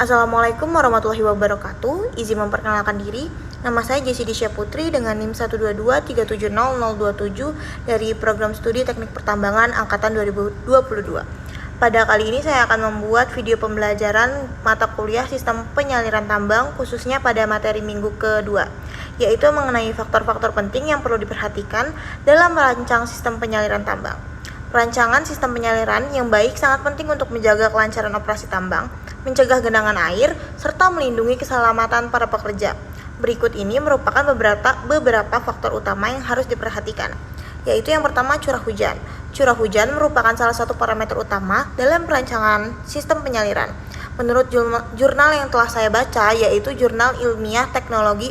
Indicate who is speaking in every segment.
Speaker 1: Assalamualaikum warahmatullahi wabarakatuh. Izin memperkenalkan diri. Nama saya Jessi Disya Putri dengan NIM 122370027 dari Program Studi Teknik Pertambangan Angkatan 2022. Pada kali ini saya akan membuat video pembelajaran mata kuliah Sistem Penyaliran Tambang khususnya pada materi minggu kedua, yaitu mengenai faktor-faktor penting yang perlu diperhatikan dalam merancang sistem penyaliran tambang. Perancangan sistem penyaliran yang baik sangat penting untuk menjaga kelancaran operasi tambang, mencegah genangan air, serta melindungi keselamatan para pekerja. Berikut ini merupakan beberapa faktor utama yang harus diperhatikan, yaitu yang pertama curah hujan. Curah hujan merupakan salah satu parameter utama dalam perancangan sistem penyaliran. Menurut jurnal yang telah saya baca, yaitu Jurnal Ilmiah Teknologi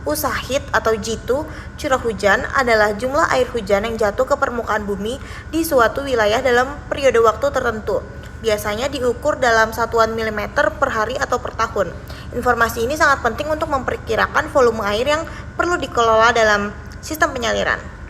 Speaker 1: Ushahid atau JITU, curah hujan adalah jumlah air hujan yang jatuh ke permukaan bumi di suatu wilayah dalam periode waktu tertentu. Biasanya diukur dalam satuan milimeter per hari atau per tahun. Informasi ini sangat penting untuk memperkirakan volume air yang perlu dikelola dalam sistem penyaliran.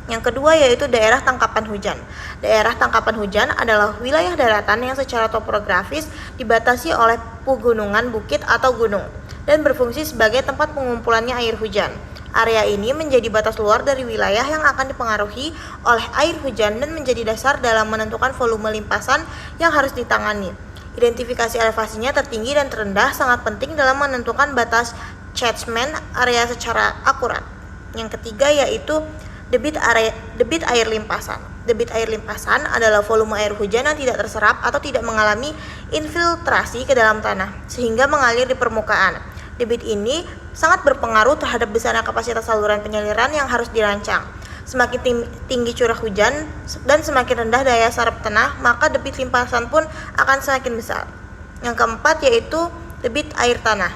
Speaker 1: Yang kedua yaitu daerah tangkapan hujan. Daerah tangkapan hujan adalah wilayah daratan yang secara topografis dibatasi oleh pegunungan, bukit atau gunung dan berfungsi sebagai tempat pengumpulannya air hujan. Area ini menjadi batas luar dari wilayah yang akan dipengaruhi oleh air hujan dan menjadi dasar dalam menentukan volume limpasan yang harus ditangani. Identifikasi elevasinya tertinggi dan terendah sangat penting dalam menentukan batas catchment area secara akurat. Yang ketiga yaitu debit air limpasan. Debit air limpasan adalah volume air hujan yang tidak terserap atau tidak mengalami infiltrasi ke dalam tanah sehingga mengalir di permukaan. Debit ini sangat berpengaruh terhadap besarnya kapasitas saluran penyaliran yang harus dirancang. Semakin tinggi curah hujan dan semakin rendah daya serap tanah, maka debit limpasan pun akan semakin besar. Yang keempat yaitu debit air tanah.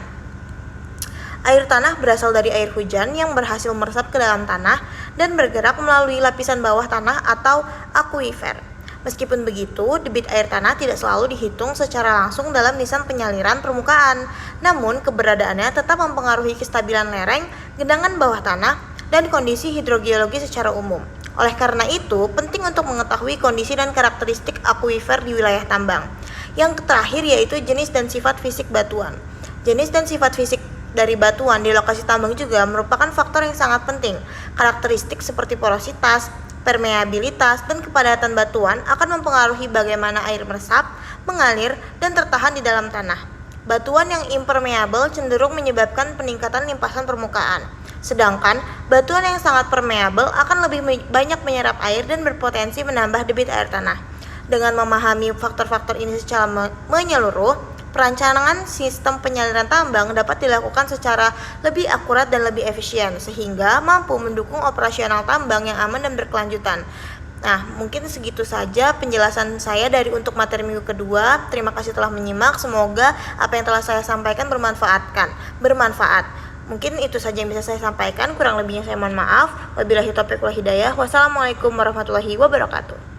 Speaker 1: Air tanah berasal dari air hujan yang berhasil meresap ke dalam tanah dan bergerak melalui lapisan bawah tanah atau akuifer. Meskipun begitu, debit air tanah tidak selalu dihitung secara langsung dalam nisan penyaliran permukaan. Namun, keberadaannya tetap mempengaruhi kestabilan lereng, genangan bawah tanah, dan kondisi hidrogeologi secara umum. Oleh karena itu, penting untuk mengetahui kondisi dan karakteristik akuifer di wilayah tambang. Yang terakhir yaitu jenis dan sifat fisik batuan. Jenis dan sifat fisik dari batuan di lokasi tambang juga merupakan faktor yang sangat penting. Karakteristik seperti porositas, permeabilitas, dan kepadatan batuan akan mempengaruhi bagaimana air meresap, mengalir, dan tertahan di dalam tanah. Batuan yang impermeable cenderung menyebabkan peningkatan limpasan permukaan. Sedangkan batuan yang sangat permeable akan lebih banyak menyerap air dan berpotensi menambah debit air tanah. Dengan memahami faktor-faktor ini secara menyeluruh, perancangan sistem penyaliran tambang dapat dilakukan secara lebih akurat dan lebih efisien sehingga mampu mendukung operasional tambang yang aman dan berkelanjutan. Nah, mungkin segitu saja penjelasan saya dari untuk materi minggu kedua. Terima kasih telah menyimak. Semoga apa yang telah saya sampaikan bermanfaat. Mungkin itu saja yang bisa saya sampaikan. Kurang lebihnya saya mohon maaf. Wabillahi taufiq wal hidayah. Wassalamualaikum warahmatullahi wabarakatuh.